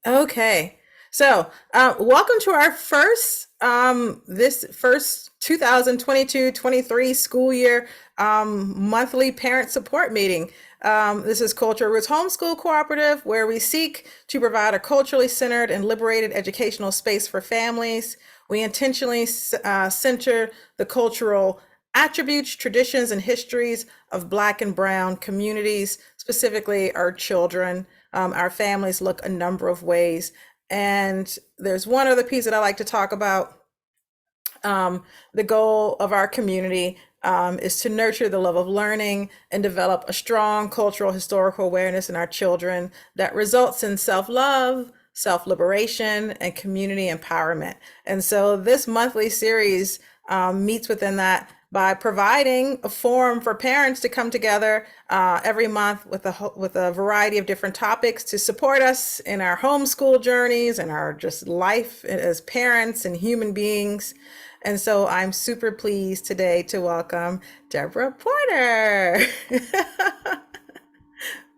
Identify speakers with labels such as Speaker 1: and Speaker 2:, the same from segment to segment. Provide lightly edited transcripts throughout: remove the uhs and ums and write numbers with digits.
Speaker 1: Okay. So, welcome to our this first 2022-23 school year monthly parent support meeting. This is Culture Roots Homeschool Cooperative, where we seek to provide a culturally centered and liberated educational space for families. We intentionally center the cultural attributes, traditions, and histories of Black and Brown communities, specifically our children. Our families look a number of ways. And there's one other piece that I like to talk about. The goal of our community is to nurture the love of learning and develop a strong cultural historical awareness in our children that results in self-love, self-liberation, and community empowerment. And so this monthly series meets within that by providing a forum for parents to come together every month with a variety of different topics to support us in our homeschool journeys and our just life as parents and human beings. And so I'm super pleased today to welcome Deborah Porter.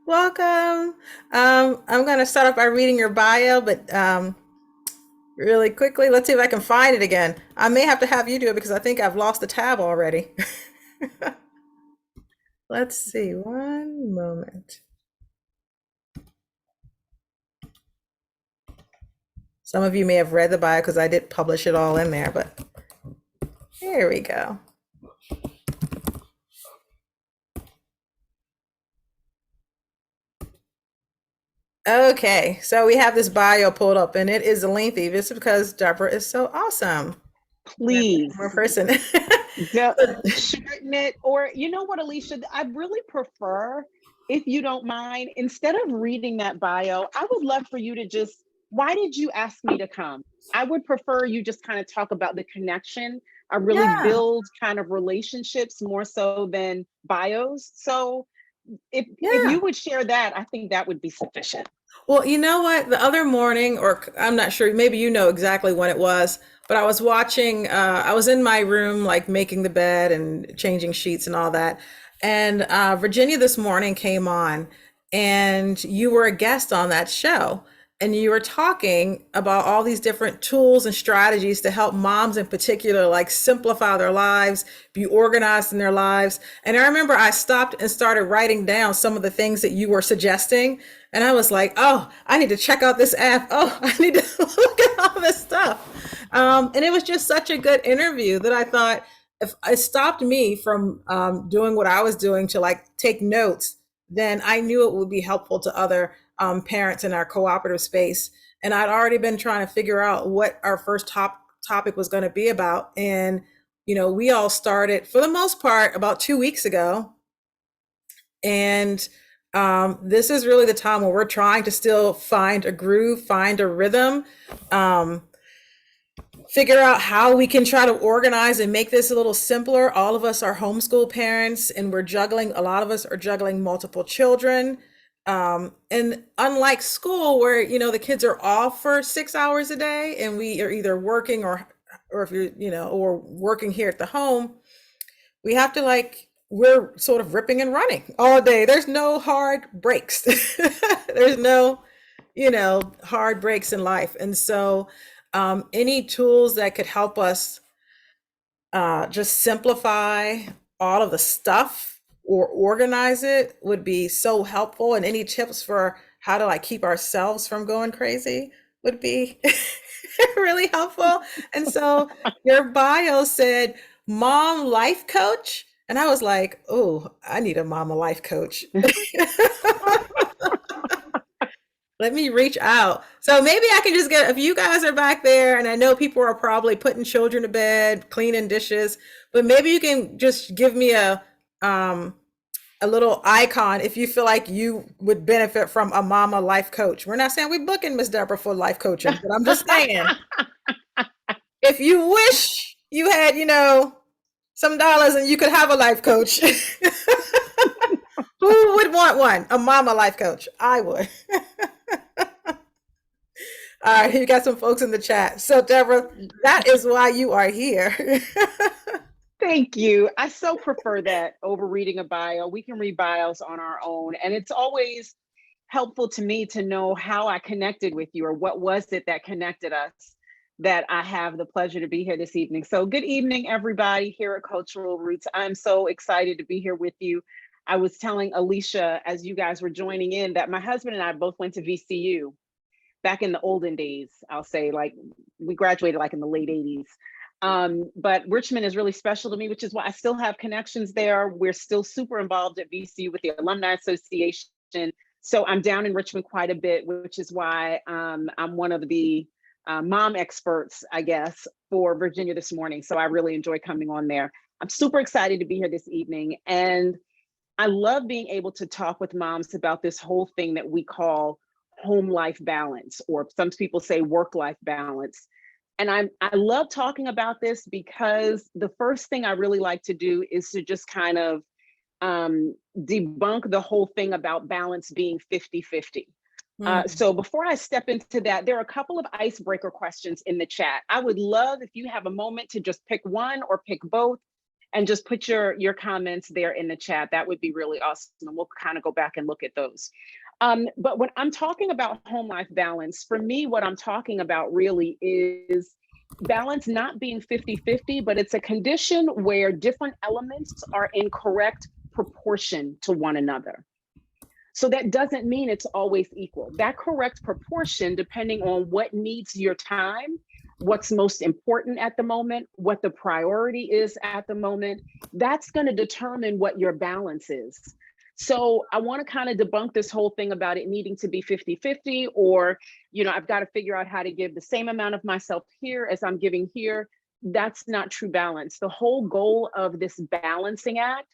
Speaker 1: Welcome. I'm going to start off by reading your bio, but really quickly, let's see if I can find it again. I may have to have you do it because I think I've lost the tab already. Let's see, one moment. Some of you may have read the bio because I did publish it all in there, but here we go. Okay, so we have this bio pulled up and it is lengthy. This is because Deborah is so awesome.
Speaker 2: Please.
Speaker 1: More person.
Speaker 2: Shorten it. Or you know what, Alicia, I really prefer, if you don't mind, instead of reading that bio, I would love for you to just, why did you ask me to come? I would prefer you just kind of talk about the connection. I really build kind of relationships more so than bios. So if you would share that, I think that would be sufficient.
Speaker 1: Well, you know what? The other morning, or I'm not sure, maybe you know exactly when it was, but I was watching, I was in my room, like making the bed and changing sheets and all that. And Virginia this morning came on, and you were a guest on that show. And you were talking about all these different tools and strategies to help moms in particular, like simplify their lives, be organized in their lives. And I remember I stopped and started writing down some of the things that you were suggesting. And I was like, oh, I need to check out this app. Oh, I need to look at all this stuff. And it was just such a good interview that I thought if it stopped me from doing what I was doing to like take notes, then I knew it would be helpful to other parents in our cooperative space. And I'd already been trying to figure out what our first topic was going to be about. And, we all started for the most part about 2 weeks ago. And this is really the time where we're trying to still find a groove, find a rhythm, figure out how we can try to organize and make this a little simpler. All of us are homeschool parents and a lot of us are juggling multiple children. And unlike school where, the kids are off for 6 hours a day and we are either working or if you're, or working here at the home, we have to we're sort of ripping and running all day. There's no hard breaks. There's no, hard breaks in life. And so any tools that could help us just simplify all of the stuff or organize it would be so helpful. And any tips for how to keep ourselves from going crazy would be really helpful. And so your bio said mom life coach. And I was like, oh, I need a mama life coach. Let me reach out. So maybe I can just if you guys are back there, and I know people are probably putting children to bed, cleaning dishes, but maybe you can just give me a little icon if you feel like you would benefit from a mama life coach. We're not saying we're booking Miss Deborah for life coaching, but I'm just saying, if you wish you had, some dollars and you could have a life coach, who would want one? A mama life coach. I would. All right, you got some folks in the chat. So, Deborah, that is why you are here.
Speaker 2: Thank you. I so prefer that over reading a bio. We can read bios on our own. And it's always, helpful to me to know how I connected with you, or what was it that connected us, that I have the pleasure to be here this evening. So good evening, everybody here at Cultural Roots. I'm so excited to be here with you. I was telling Alicia as you guys were joining in that my husband and I both went to VCU back in the olden days. I'll say, like, we graduated like in the late 80s. But Richmond is really special to me, which is why I still have connections there. We're still super involved at VCU with the Alumni Association. So I'm down in Richmond quite a bit, which is why I'm one of the mom experts, I guess, for Virginia this morning. So I really enjoy coming on there. I'm super excited to be here this evening. And I love being able to talk with moms about this whole thing that we call home life balance, or some people say work life balance. And I love talking about this because the first thing I really like to do is to just kind of debunk the whole thing about balance being 50-50. So before I step into that, there are a couple of icebreaker questions in the chat. I would love if you have a moment to just pick one or pick both and just put your comments there in the chat. That would be really awesome. And we'll kind of go back and look at those. But when I'm talking about home life balance, for me, what I'm talking about really is balance not being 50-50, but it's a condition where different elements are in correct proportion to one another. So that doesn't mean it's always equal. That correct proportion, depending on what needs your time, what's most important at the moment, what the priority is at the moment, that's going to determine what your balance is. So I want to kind of debunk this whole thing about it needing to be 50-50, or, I've got to figure out how to give the same amount of myself here as I'm giving here. That's not true balance. The whole goal of this balancing act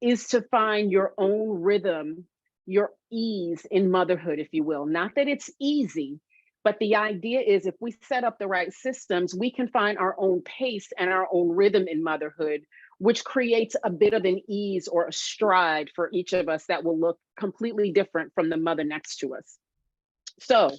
Speaker 2: is to find your own rhythm, your ease in motherhood, if you will. Not that it's easy, but the idea is if we set up the right systems, we can find our own pace and our own rhythm in motherhood, which creates a bit of an ease or a stride for each of us that will look completely different from the mother next to us. So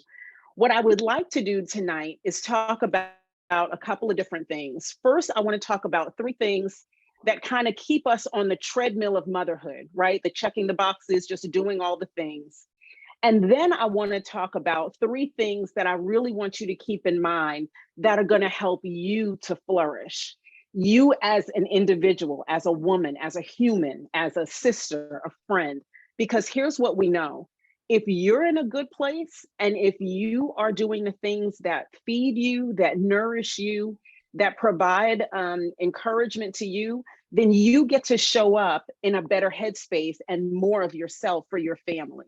Speaker 2: what I would like to do tonight is talk about a couple of different things. First, I want to talk about 3 things that kind of keep us on the treadmill of motherhood, right? The checking the boxes, just doing all the things. And then I want to talk about 3 things that I really want you to keep in mind that are going to help you to flourish. You as an individual, as a woman, as a human, as a sister, a friend, because here's what we know. If you're in a good place, and if you are doing the things that feed you, that nourish you, that provide encouragement to you, then you get to show up in a better headspace and more of yourself for your family.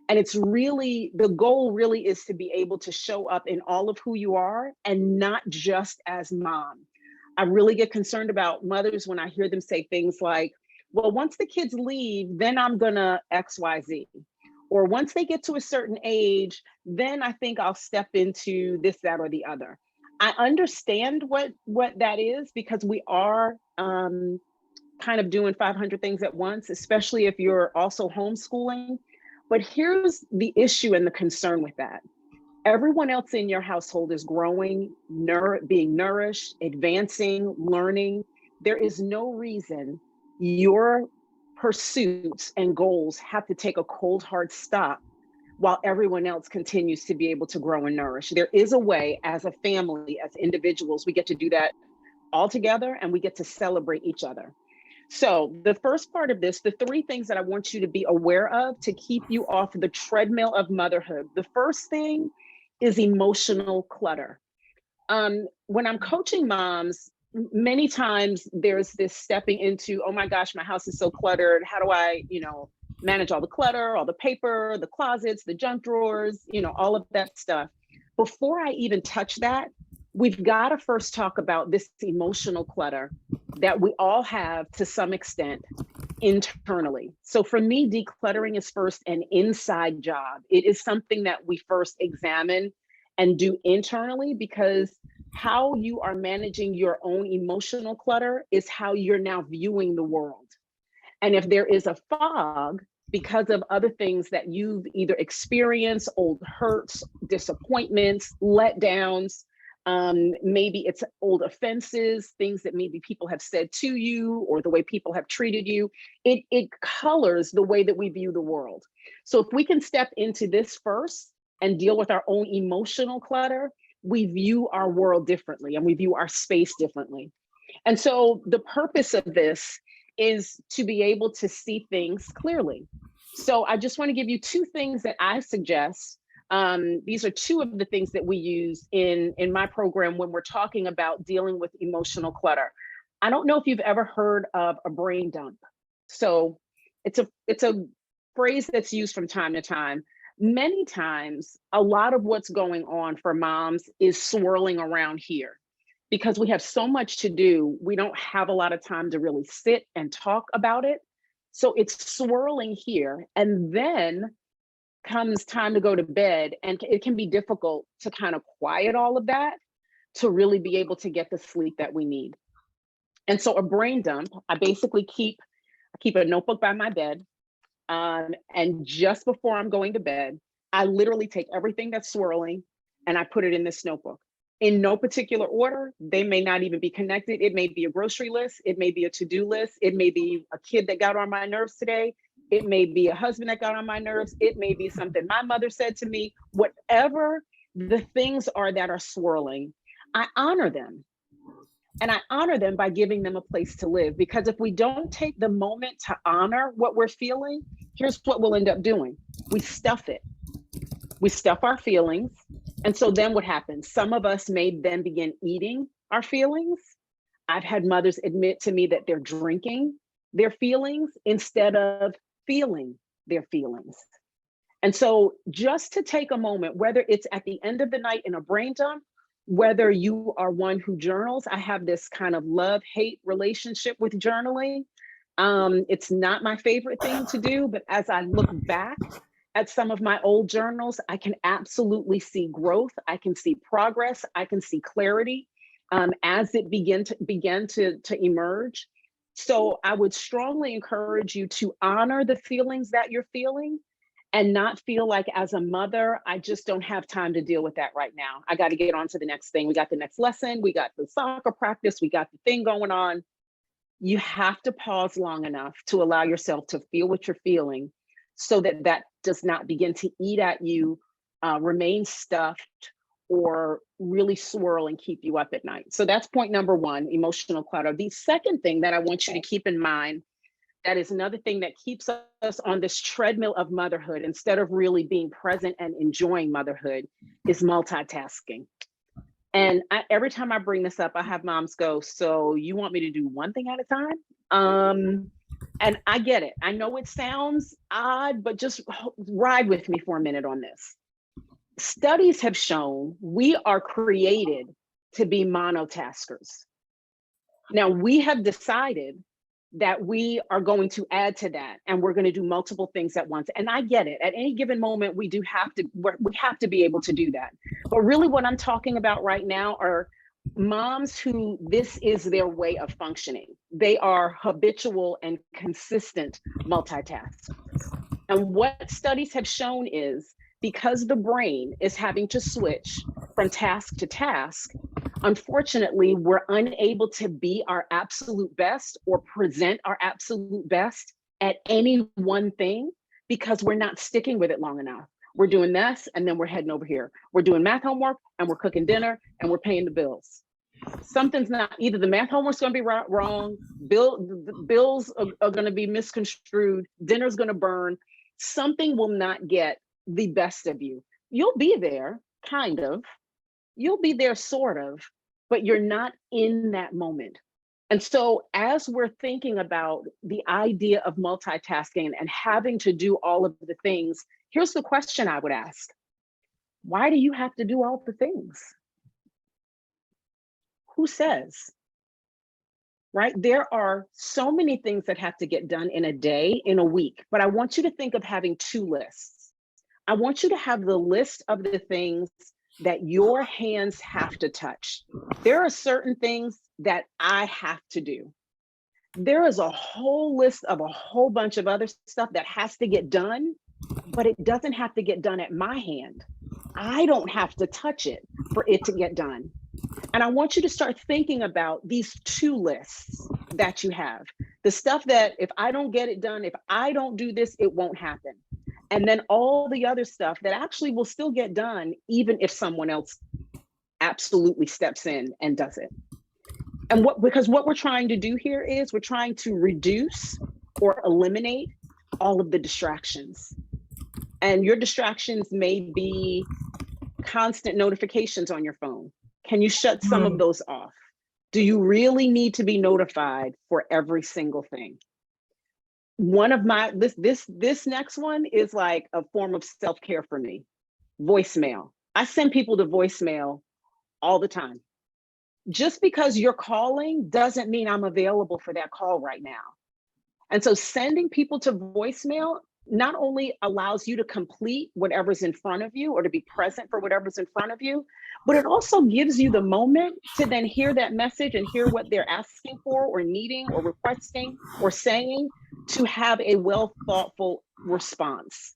Speaker 2: And it's really, the goal really is to be able to show up in all of who you are and not just as mom. I really get concerned about mothers when I hear them say things like, well, once the kids leave, then I'm gonna XYZ. Or once they get to a certain age, then I think I'll step into this, that, or the other. I understand what that is, because we are kind of doing 500 things at once, especially if you're also homeschooling. But here's the issue and the concern with that. Everyone else in your household is growing, being nourished, advancing, learning. There is no reason your pursuits and goals have to take a cold, hard stop while everyone else continues to be able to grow and nourish. There is a way, as a family, as individuals, we get to do that all together, and we get to celebrate each other. So the first part of this, the 3 things that I want you to be aware of to keep you off the treadmill of motherhood. The first thing is emotional clutter. When I'm coaching moms, many times there's this stepping into, oh my gosh, my house is so cluttered. How do I, manage all the clutter, all the paper, the closets, the junk drawers, all of that stuff. Before I even touch that, we've got to first talk about this emotional clutter that we all have to some extent internally. So for me, decluttering is first an inside job. It is something that we first examine and do internally, because how you are managing your own emotional clutter is how you're now viewing the world. And if there is a fog because of other things that you've either experienced, old hurts, disappointments, letdowns, Maybe it's old offenses, things that maybe people have said to you, or the way people have treated you. It colors the way that we view the world. So if we can step into this first and deal with our own emotional clutter, we view our world differently and we view our space differently. And so the purpose of this is to be able to see things clearly. So I just want to give you two things that I suggest. These are two of the things that we use in my program when we're talking about dealing with emotional clutter. I don't know if you've ever heard of a brain dump. So it's a phrase that's used from time to time. Many times, a lot of what's going on for moms is swirling around here. Because we have so much to do, we don't have a lot of time to really sit and talk about it. So it's swirling here, and then comes time to go to bed, and it can be difficult to kind of quiet all of that to really be able to get the sleep that we need. And so a brain dump, I basically keep a notebook by my bed, and just before I'm going to bed, I literally take everything that's swirling and I put it in this notebook. In no particular order. They may not even be connected. It may be a grocery list. It may be a to-do list. It may be a kid that got on my nerves today. It may be a husband that got on my nerves. It may be something my mother said to me. Whatever the things are that are swirling, I honor them. And I honor them by giving them a place to live. Because if we don't take the moment to honor what we're feeling, here's what we'll end up doing. We stuff it. We stuff our feelings. And so then what happens? Some of us may then begin eating our feelings. I've had mothers admit to me that they're drinking their feelings instead of feeling their feelings. And so just to take a moment, whether it's at the end of the night in a brain dump, whether you are one who journals, I have this kind of love-hate relationship with journaling. It's not my favorite thing to do, but as I look back at some of my old journals, I can absolutely see growth. I can see progress. I can see clarity as it began to emerge. So I would strongly encourage you to honor the feelings that you're feeling and not feel like, as a mother, I just don't have time to deal with that right now. I got to get on to the next thing. We got the next lesson. We got the soccer practice. We got the thing going on. You have to pause long enough to allow yourself to feel what you're feeling, so that that does not begin to eat at you, remain stuffed, or really swirl and keep you up at night. So that's point number one, emotional clutter. The second thing that I want you to keep in mind, that is another thing that keeps us on this treadmill of motherhood instead of really being present and enjoying motherhood, is multitasking. And every time I bring this up, I have moms go, so you want me to do one thing at a time? And I get it. I know it sounds odd, but just ride with me for a minute on this. Studies have shown we are created to be monotaskers. Now, we have decided that we are going to add to that, and we're going to do multiple things at once. And I get it. At any given moment, we have to be able to do that. But really what I'm talking about right now are moms who this is their way of functioning. They are habitual and consistent multitaskers. And what studies have shown is, because the brain is having to switch from task to task, unfortunately, we're unable to be our absolute best or present our absolute best at any one thing, because we're not sticking with it long enough. We're doing this, and then we're heading over here. We're doing math homework, and we're cooking dinner, and we're paying the bills. Something's not, either the math homework's going to be wrong, bills are going to be misconstrued, dinner's going to burn. Something will not get the best of you. You'll be there, kind of. You'll be there, sort of, but you're not in that moment. And so as we're thinking about the idea of multitasking and having to do all of the things, here's the question I would ask. Why do you have to do all the things? Who says? Right? There are so many things that have to get done in a day, in a week, but I want you to think of having two lists. I want you to have the list of the things that your hands have to touch. There are certain things that I have to do. There is a whole list of a whole bunch of other stuff that has to get done, but it doesn't have to get done at my hand. I don't have to touch it for it to get done. And I want you to start thinking about these two lists that you have. The stuff that if I don't get it done, if I don't do this, it won't happen. And then all the other stuff that actually will still get done, even if someone else absolutely steps in and does it. And because what we're trying to do here is we're trying to reduce or eliminate all of the distractions. And your distractions may be constant notifications on your phone. Can you shut some of those off? Do you really need to be notified for every single thing? One of my, this next one is like a form of self-care for me. Voicemail. I send people to voicemail all the time. Just because you're calling doesn't mean I'm available for that call right now. And so sending people to voicemail not only allows you to complete whatever's in front of you or to be present for whatever's in front of you, but it also gives you the moment to then hear that message and hear what they're asking for or needing or requesting or saying, to have a well thoughtful response.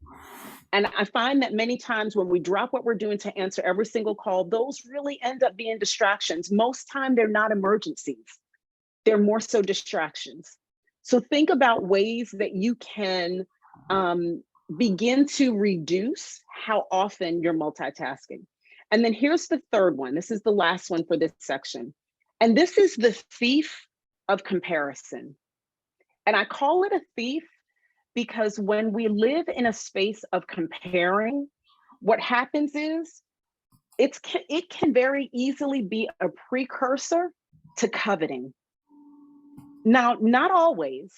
Speaker 2: And I find that many times when we drop what we're doing to answer every single call, those really end up being distractions. Most time they're not emergencies. They're more so distractions. So think about ways that you can begin to reduce how often you're multitasking. And then here's the third one. This is the last one for this section. And this is the thief of comparison. And I call it a thief because when we live in a space of comparing, what happens is it can very easily be a precursor to coveting. Now, not always,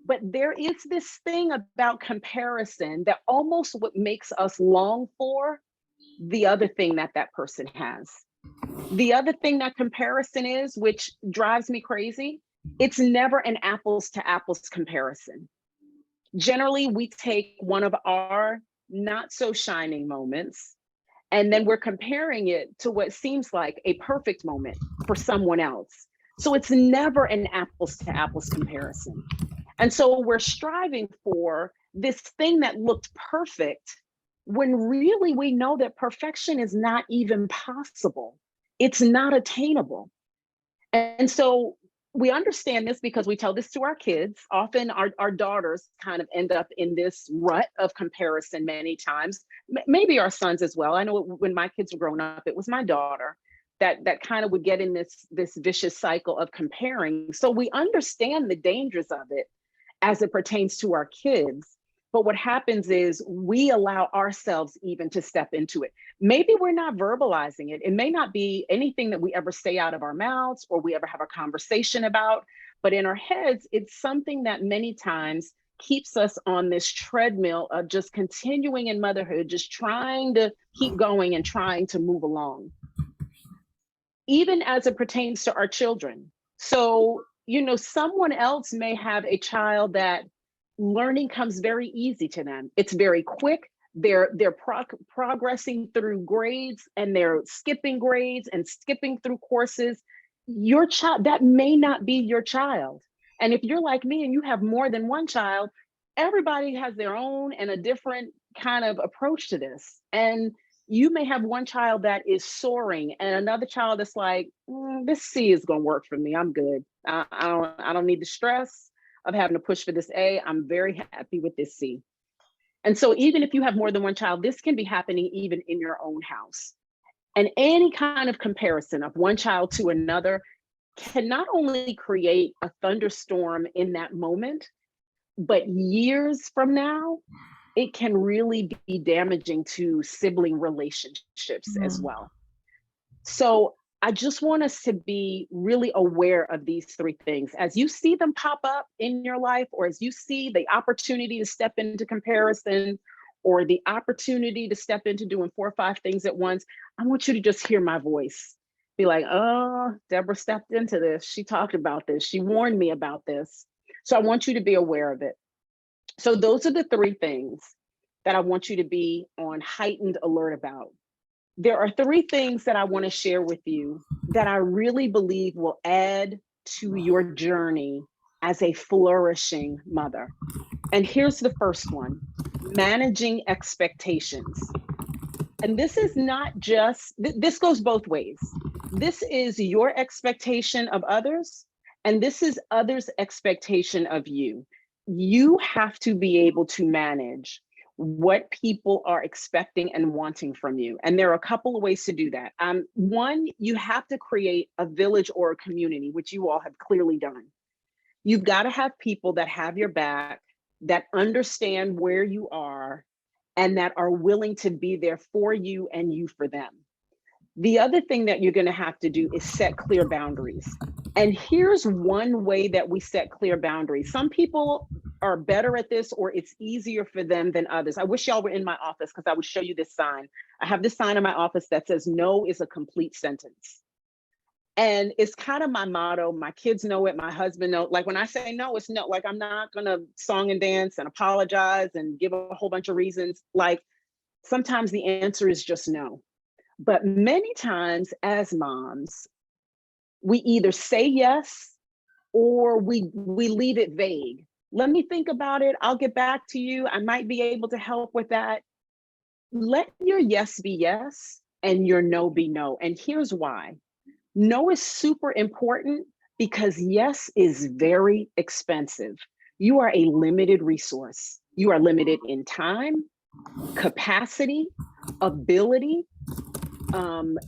Speaker 2: but there is this thing about comparison that almost what makes us long for the other thing that that person has. The other thing that comparison is, which drives me crazy, it's never an apples to apples comparison. Generally, we take one of our not so shining moments, and then we're comparing it to what seems like a perfect moment for someone else. So it's never an apples to apples comparison. And so we're striving for this thing that looked perfect when really we know that perfection is not even possible. It's not attainable. And so we understand this because we tell this to our kids. Often our daughters kind of end up in this rut of comparison many times, maybe our sons as well. I know when my kids were growing up, it was my daughter that kind of would get in this vicious cycle of comparing. So we understand the dangers of it as it pertains to our kids. But what happens is we allow ourselves even to step into it. Maybe we're not verbalizing it. It may not be anything that we ever say out of our mouths or we ever have a conversation about, but in our heads, it's something that many times keeps us on this treadmill of just continuing in motherhood, just trying to keep going and trying to move along. Even as it pertains to our children. So, someone else may have a child that learning comes very easy to them. It's very quick. They're progressing through grades and they're skipping grades and skipping through courses. Your child, that may not be your child. And if you're like me and you have more than one child, everybody has their own and a different kind of approach to this. And you may have one child that is soaring and another child that's like, this C is going to work for me. I'm good. I don't need the stress of having to push for this A. I'm very happy with this C. And so even if you have more than one child, this can be happening even in your own house. And any kind of comparison of one child to another can not only create a thunderstorm in that moment, but years from now, it can really be damaging to sibling relationships as well. So I just want us to be really aware of these three things. As you see them pop up in your life, or as you see the opportunity to step into comparison, or the opportunity to step into doing 4 or 5 things at once, I want you to just hear my voice. Be like, oh, Deborah stepped into this. She talked about this. She warned me about this. So I want you to be aware of it. So those are the 3 things that I want you to be on heightened alert about. There are 3 things that I want to share with you that I really believe will add to your journey as a flourishing mother. And here's the first one: managing expectations. And this is not just, this goes both ways. This is your expectation of others, and this is others' expectation of you. You have to be able to manage what people are expecting and wanting from you. And there are a couple of ways to do that. One, you have to create a village or a community, which you all have clearly done. You've got to have people that have your back, that understand where you are, and that are willing to be there for you and you for them. The other thing that you're going to have to do is set clear boundaries. And here's one way that we set clear boundaries. Some people are better at this, or it's easier for them than others. I wish y'all were in my office because I would show you this sign. I have this sign in my office that says no is a complete sentence. And it's kind of my motto. My kids know it. My husband knows. Like when I say no, it's no. Like I'm not going to song and dance and apologize and give a whole bunch of reasons. Like sometimes the answer is just no. But many times as moms, we either say yes or we leave it vague. Let me think about it. I'll get back to you. I might be able to help with that. Let your yes be yes and your no be no. And here's why. No is super important because yes is very expensive. You are a limited resource. You are limited in time, capacity, ability,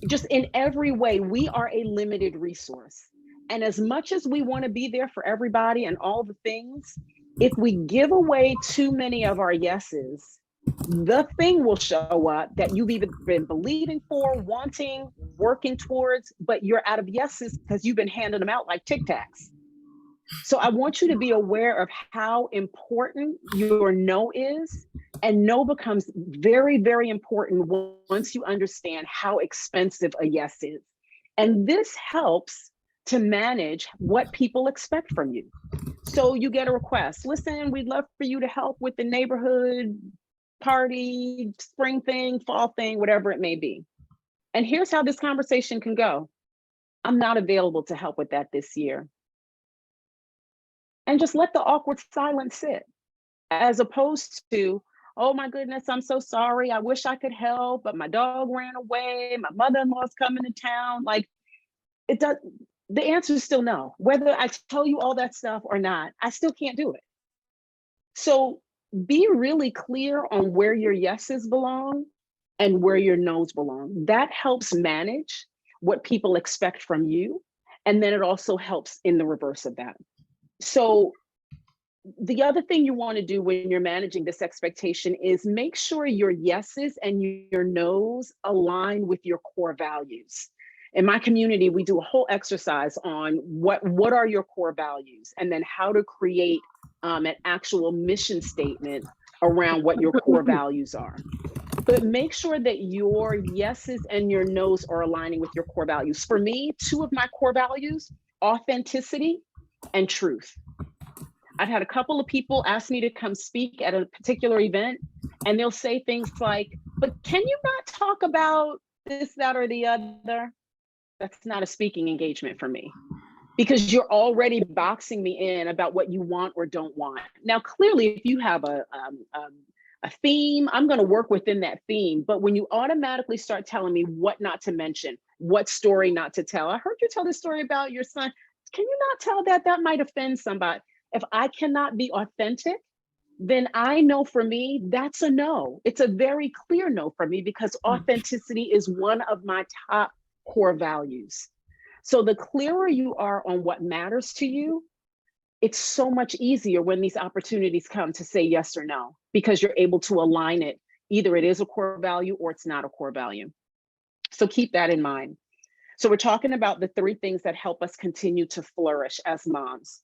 Speaker 2: just in every way. We are a limited resource. And as much as we want to be there for everybody and all the things, if we give away too many of our yeses, the thing will show up that you've either been believing for, wanting, working towards, but you're out of yeses because you've been handing them out like Tic Tacs. So I want you to be aware of how important your no is. And no becomes very, very important once you understand how expensive a yes is. And this helps to manage what people expect from you. So you get a request. Listen, we'd love for you to help with the neighborhood party, spring thing, fall thing, whatever it may be. And here's how this conversation can go. I'm not available to help with that this year. And just let the awkward silence sit, as opposed to, oh my goodness, I'm so sorry. I wish I could help, but my dog ran away. My mother-in-law's coming to town. Like it does. The answer is still no. Whether I tell you all that stuff or not, I still can't do it. So be really clear on where your yeses belong and where your nos belong. That helps manage what people expect from you. And then it also helps in the reverse of that. So the other thing you want to do when you're managing this expectation is make sure your yeses and your nos align with your core values. In my community, we do a whole exercise on what are your core values, and then how to create an actual mission statement around what your core values are. But make sure that your yeses and your nos are aligning with your core values. For me, two of my core values, authenticity and truth. I've had a couple of people ask me to come speak at a particular event, and they'll say things like, but can you not talk about this, that, or the other? That's not a speaking engagement for me, because you're already boxing me in about what you want or don't want. Now, clearly, if you have a theme, I'm going to work within that theme. But when you automatically start telling me what not to mention, what story not to tell, I heard you tell this story about your son. Can you not tell that? That might offend somebody. If I cannot be authentic, then I know for me, that's a no. It's a very clear no for me, because authenticity is one of my top core values. So the clearer you are on what matters to you, it's so much easier when these opportunities come to say yes or no, because you're able to align it. Either it is a core value or it's not a core value. So keep that in mind. So we're talking about the 3 things that help us continue to flourish as moms.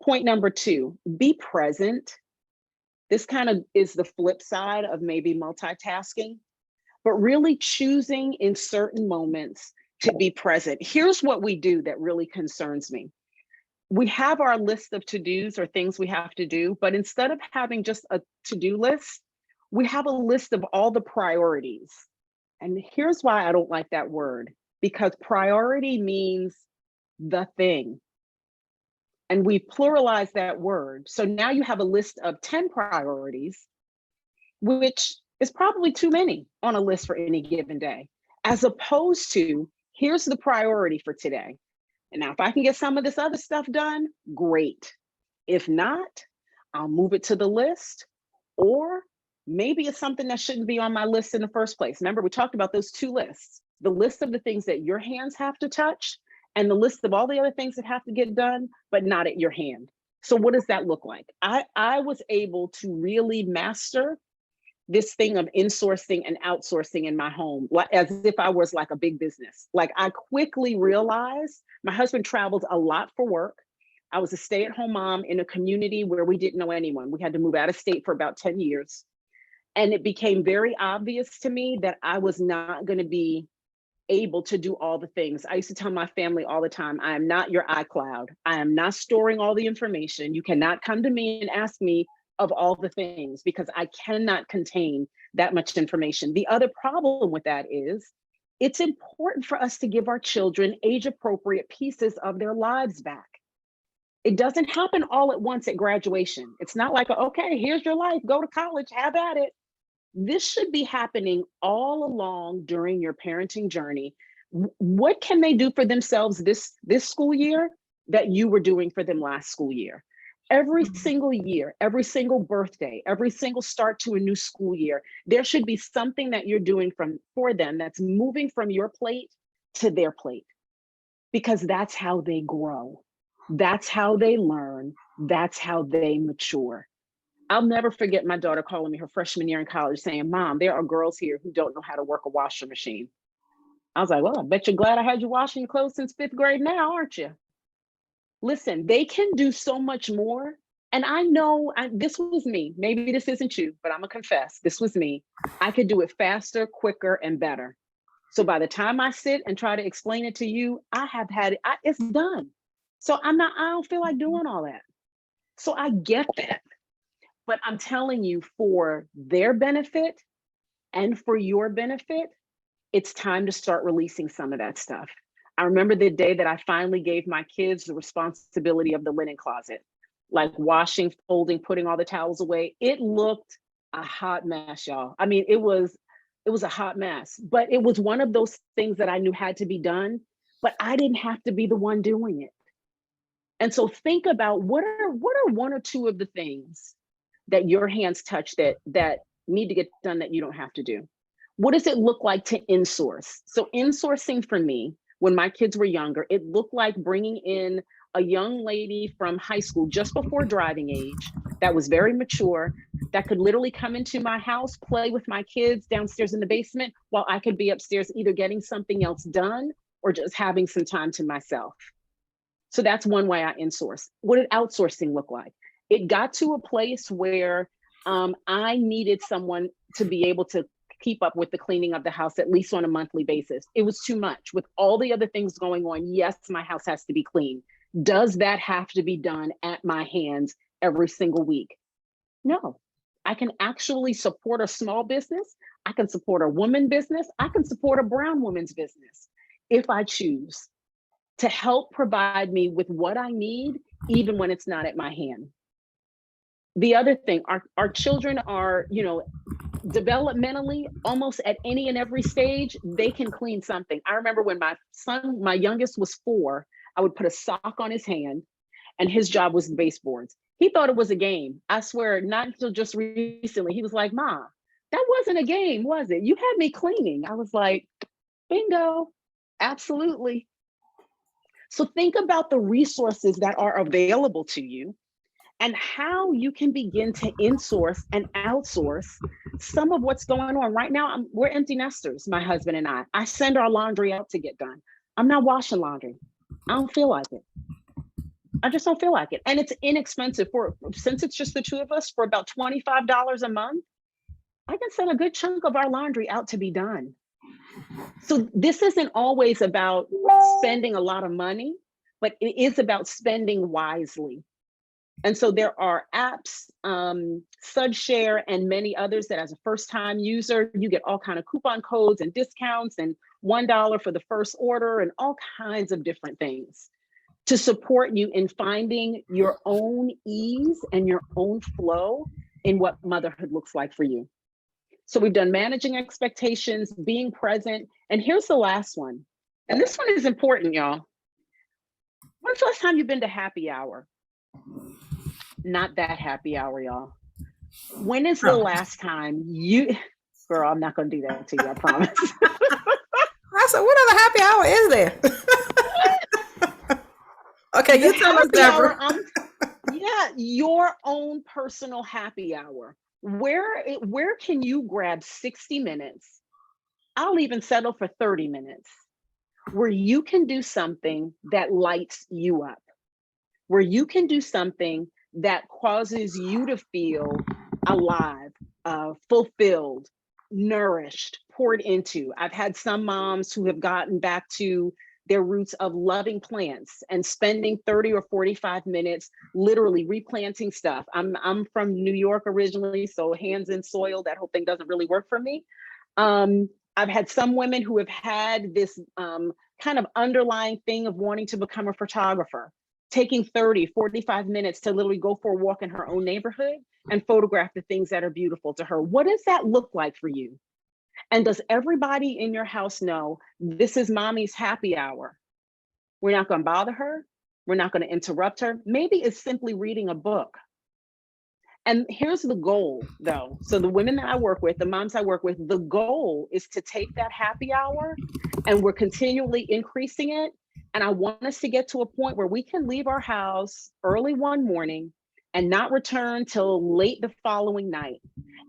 Speaker 2: Point number 2, be present. This kind of is the flip side of maybe multitasking, but really choosing in certain moments to be present. Here's what we do that really concerns me. We have our list of to-dos or things we have to do, but instead of having just a to-do list, we have a list of all the priorities. And here's why I don't like that word, because priority means the thing. And we pluralize that word. So now you have a list of 10 priorities, which is probably too many on a list for any given day, as opposed to Here's the priority for today. And now if I can get some of this other stuff done, great. If not, I'll move it to the list, or maybe it's something that shouldn't be on my list in the first place. Remember, we talked about those two lists, the list of the things that your hands have to touch and the list of all the other things that have to get done, but not at your hand. So what does that look like? I was able to really master this thing of insourcing and outsourcing in my home, like as if I was like a big business. Like I quickly realized my husband traveled a lot for work. I was a stay-at-home mom in a community where we didn't know anyone. We had to move out of state for about 10 years. And it became very obvious to me that I was not going to be able to do all the things. I used to tell my family all the time, I am not your iCloud. I am not storing all the information. You cannot come to me and ask me of all the things because I cannot contain that much information. The other problem with that is it's important for us to give our children age-appropriate pieces of their lives back. It doesn't happen all at once at graduation. It's not like, okay, here's your life, go to college, have at it. This should be happening all along during your parenting journey. What can they do for themselves this school year that you were doing for them last school year? Every single year, every single birthday, every single start to a new school year, there should be something that you're doing for them that's moving from your plate to their plate, because that's how they grow. That's how they learn. That's how they mature. I'll never forget my daughter calling me her freshman year in college saying, Mom, there are girls here who don't know how to work a washer machine. I was like, well, I bet you're glad I had you washing your clothes since 5th grade now, aren't you? Listen, they can do so much more. And I know this was me. Maybe this isn't you, but I'm gonna confess, this was me. I could do it faster, quicker, and better. So by the time I sit and try to explain it to you, I have had it, it's done. So I don't feel like doing all that. So I get that. But I'm telling you, for their benefit and for your benefit, it's time to start releasing some of that stuff. I remember the day that I finally gave my kids the responsibility of the linen closet, like washing, folding, putting all the towels away. It looked a hot mess, y'all. I mean, it was a hot mess, but it was one of those things that I knew had to be done, but I didn't have to be the one doing it. And so think about what are one or two of the things that your hands touch that need to get done that you don't have to do. What does it look like to insource? So insourcing for me, when my kids were younger, it looked like bringing in a young lady from high school just before driving age that was very mature, that could literally come into my house, play with my kids downstairs in the basement while I could be upstairs either getting something else done or just having some time to myself. So that's one way I insource. What did outsourcing look like? It got to a place where I needed someone to be able to keep up with the cleaning of the house, at least on a monthly basis. It was too much with all the other things going on. Yes, my house has to be clean. Does that have to be done at my hands every single week? No, I can actually support a small business. I can support a woman business. I can support a brown woman's business if I choose to help provide me with what I need, even when it's not at my hand. The other thing, our children are, developmentally, almost at any and every stage, they can clean something. I remember when my youngest was 4, I would put a sock on his hand and his job was the baseboards. He thought it was a game. I swear, not until just recently, he was like, Mom, that wasn't a game, was it? You had me cleaning. I was like, bingo, absolutely. So think about the resources that are available to you and how you can begin to insource and outsource some of what's going on. Right now, we're empty nesters, my husband and I. I send our laundry out to get done. I'm not washing laundry. I don't feel like it. I just don't feel like it. And it's inexpensive since it's just the two of us, for about $25 a month, I can send a good chunk of our laundry out to be done. So this isn't always about spending a lot of money, but it is about spending wisely. And so there are apps, SudShare and many others that as a first-time user, you get all kinds of coupon codes and discounts and $1 for the first order and all kinds of different things to support you in finding your own ease and your own flow in what motherhood looks like for you. So we've done managing expectations, being present, and here's the last one. And this one is important, y'all. When's the last time you've been to happy hour? Not that happy hour, y'all. When is the last time you, girl, I'm not going to do that to you, I promise.
Speaker 1: I said, what other happy hour is there? Okay, you tell us, Deborah.
Speaker 2: Yeah, your own personal happy hour. Where can you grab 60 minutes? I'll even settle for 30 minutes where you can do something that lights you up, where you can do something that causes you to feel alive, fulfilled, nourished, poured into. I've had some moms who have gotten back to their roots of loving plants and spending 30 or 45 minutes literally replanting stuff. I'm from New York originally, so hands in soil, that whole thing doesn't really work for me. I've had some women who have had this kind of underlying thing of wanting to become a photographer, taking 30, 45 minutes to literally go for a walk in her own neighborhood and photograph the things that are beautiful to her. What does that look like for you? And does everybody in your house know this is mommy's happy hour? We're not going to bother her. We're not going to interrupt her. Maybe it's simply reading a book. And here's the goal, though. So the women that I work with, the moms I work with, the goal is to take that happy hour and we're continually increasing it. And I want us to get to a point where we can leave our house early one morning and not return till late the following night.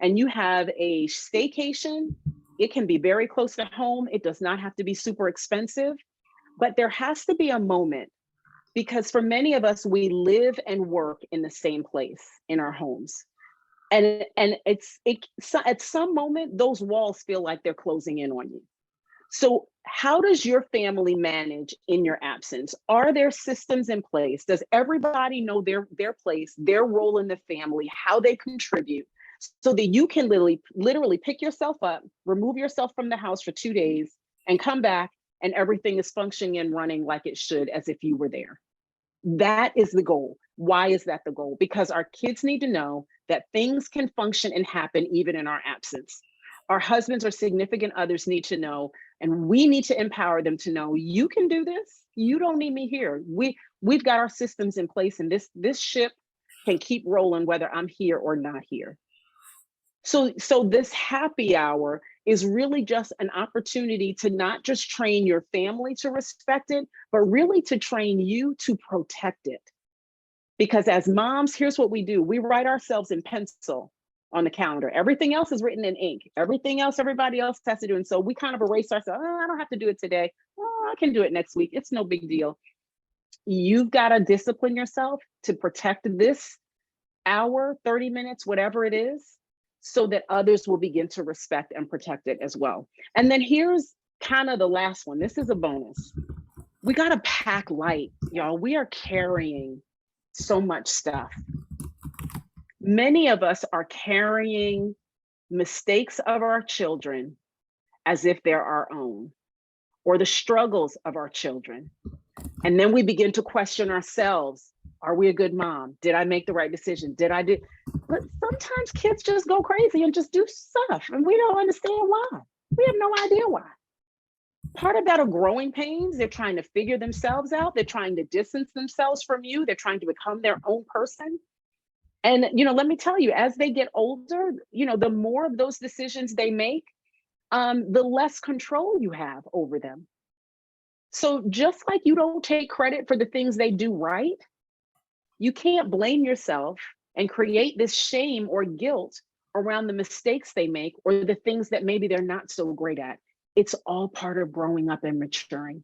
Speaker 2: And you have a staycation. It can be very close to home. It does not have to be super expensive, but there has to be a moment, because for many of us, we live and work in the same place in our homes. And at some moment, those walls feel like they're closing in on you. So how does your family manage in your absence? Are there systems in place? Does everybody know their place, their role in the family, how they contribute, so that you can literally pick yourself up, remove yourself from the house for 2 days and come back and everything is functioning and running like it should, as if you were there? That is the goal. Why is that the goal? Because our kids need to know that things can function and happen even in our absence. Our husbands or significant others need to know, and we need to empower them to know, you can do this. You don't need me here. We've got our systems in place, and this ship can keep rolling whether I'm here or not here. So this happy hour is really just an opportunity to not just train your family to respect it, but really to train you to protect it. Because as moms, here's what we do. We write ourselves in pencil on the calendar. Everything else is written in ink. Everything else, everybody else has to do. And so we kind of erase ourselves. Oh, I don't have to do it today. Oh, I can do it next week. It's no big deal. You've got to discipline yourself to protect this hour, 30 minutes, whatever it is, so that others will begin to respect and protect it as well. And then here's kind of the last one. This is a bonus. We got to pack light, y'all. We are carrying so much stuff. Many of us are carrying mistakes of our children as if they're our own, or the struggles of our children. And then we begin to question ourselves. Are we a good mom? Did I make the right decision? But sometimes kids just go crazy and just do stuff, and we don't understand why. We have no idea why. Part of that are growing pains. They're trying to figure themselves out. They're trying to distance themselves from you. They're trying to become their own person. And, let me tell you, as they get older, the more of those decisions they make, the less control you have over them. So just like you don't take credit for the things they do right, you can't blame yourself and create this shame or guilt around the mistakes they make or the things that maybe they're not so great at. It's all part of growing up and maturing.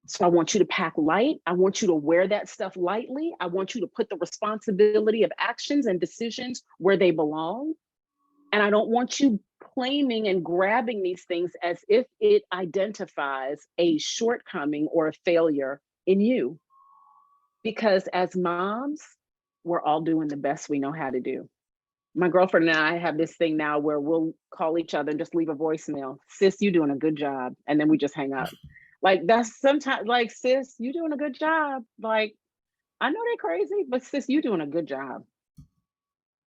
Speaker 2: So I want you to pack light. I want you to wear that stuff lightly. I want you to put the responsibility of actions and decisions where they belong. And I don't want you claiming and grabbing these things as if it identifies a shortcoming or a failure in you. Because as moms, we're all doing the best we know how to do. My girlfriend and I have this thing now where we'll call each other and just leave a voicemail. Sis, you doing a good job. And then we just hang up. Like, that's sometimes like, sis, you doing a good job. Like, I know they're crazy, but sis, you doing a good job.